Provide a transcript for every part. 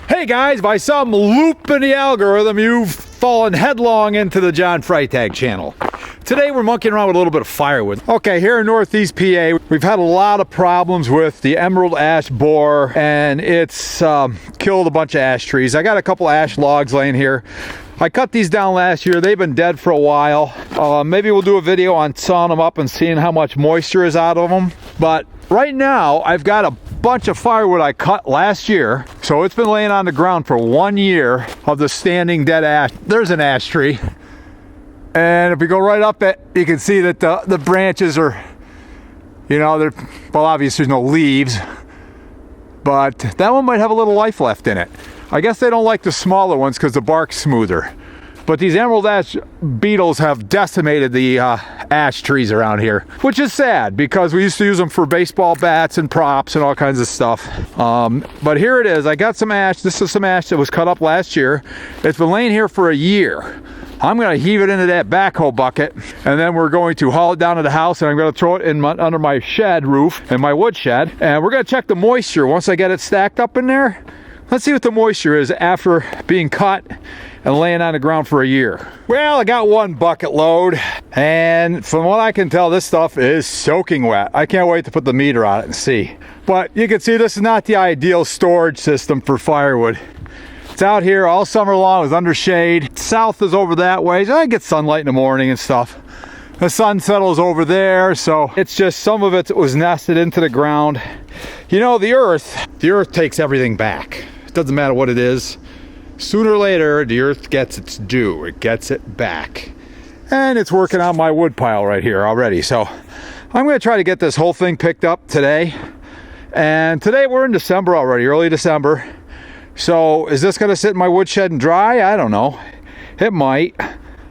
Hey guys, by some loop in the algorithm, you've fallen headlong into the John Freitag channel. Today we're monkeying around with a little bit of firewood. Okay, here in Northeast PA, we've had a lot of problems with the emerald ash borer, and it's killed a bunch of ash trees. I got a couple ash logs laying here. I cut these down last year. They've been dead for a while. Maybe we'll do a video on sawing them up and seeing how much moisture is out of them. But right now, I've got a bunch of firewood I cut last year. So it's been laying on the ground for 1 year of the standing dead ash. There's an ash tree. And if we go right up it, you can see that the branches are, you know, well, obviously there's no leaves. But that one might have a little life left in it. I guess they don't like the smaller ones because the bark's smoother. But these emerald ash beetles have decimated the ash trees around here, which is sad because we used to use them for baseball bats and props and all kinds of stuff. But here it is. I got some ash. This is some ash that was cut up last year. It's been laying here for a year. I'm going to heave it into that backhoe bucket, and then we're going to haul it down to the house, and I'm going to throw it in under my shed roof, in my wood shed, and we're going to check the moisture once I get it stacked up in there. Let's see what the moisture is after being cut and laying on the ground for a year. Well, I got one bucket load, and from what I can tell, this stuff is soaking wet. I can't wait to put the meter on it and see. But you can see this is not the ideal storage system for firewood. It's out here all summer long. It's under shade. South is over that way. So I get sunlight in the morning and stuff. The sun settles over there, so it's just some of it was nested into the ground. You know, the earth takes everything back. It doesn't matter what it is. Sooner or later, the earth gets its due. It gets it back. And it's working on my wood pile right here already. So I'm going to try to get this whole thing picked up today. And today we're in December already, early December. So is this going to sit in my woodshed and dry? I don't know. It might.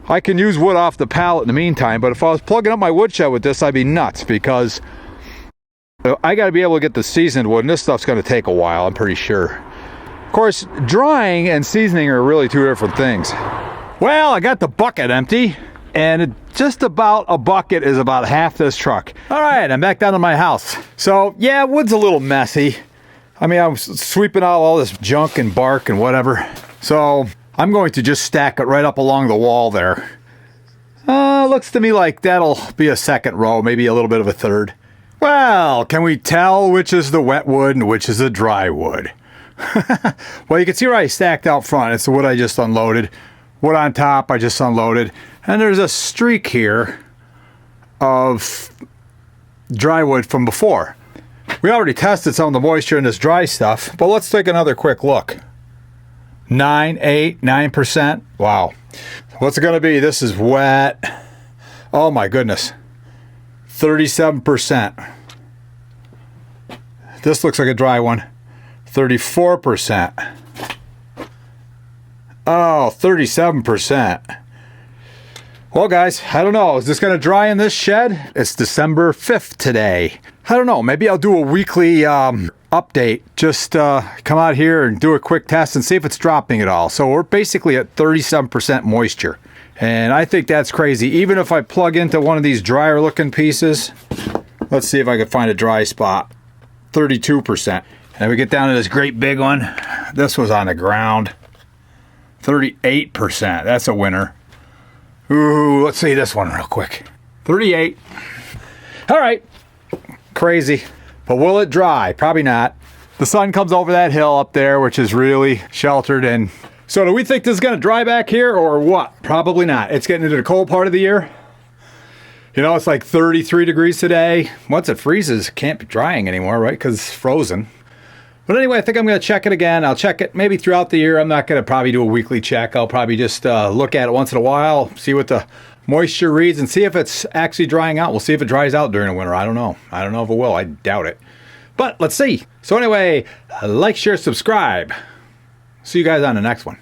I can use wood off the pallet in the meantime, but if I was plugging up my woodshed with this, I'd be nuts because I got to be able to get the seasoned wood, and this stuff's going to take a while, I'm pretty sure. Of course, drying and seasoning are really two different things. Well, I got the bucket empty, and just about a bucket is about half this truck. All right, I'm back down to my house. So yeah, wood's a little messy. I mean, I'm sweeping out all this junk and bark and whatever. So I'm going to just stack it right up along the wall there. Looks to me like that'll be a second row, maybe a little bit of a third. Well, can we tell which is the wet wood and which is the dry wood? Well, you can see where I stacked out front. It's the wood I just unloaded. Wood on top, I just unloaded. And there's a streak here of dry wood from before. We already tested some of the moisture in this dry stuff, but let's take another quick look. 9%. Wow. What's it going to be? This is wet. Oh my goodness. 37%. This looks like a dry one. 34%. Oh, 37%. Well, guys, I don't know. Is this going to dry in this shed? It's December 5th today. I don't know. Maybe I'll do a weekly update. Just come out here and do a quick test and see if it's dropping at all. So we're basically at 37% moisture. And I think that's crazy. Even if I plug into one of these drier looking pieces, let's see if I can find a dry spot. 32%. And we get down to this great big one. This was on the ground. 38%. That's a winner. Ooh, let's see this one real quick. 38. All right. Crazy. But will it dry? Probably not. The sun comes over that hill up there, which is really sheltered. And so do we think this is going to dry back here or what? Probably not. It's getting into the cold part of the year. You know, it's like 33 degrees today. Once it freezes, it can't be drying anymore, right? Because it's frozen. But anyway, I think I'm going to check it again. I'll check it maybe throughout the year. I'm not going to probably do a weekly check. I'll probably just look at it once in a while, see what the moisture reads, and see if it's actually drying out. We'll see if it dries out during the winter. I don't know. I don't know if it will. I doubt it. But let's see. So anyway, like, share, subscribe. See you guys on the next one.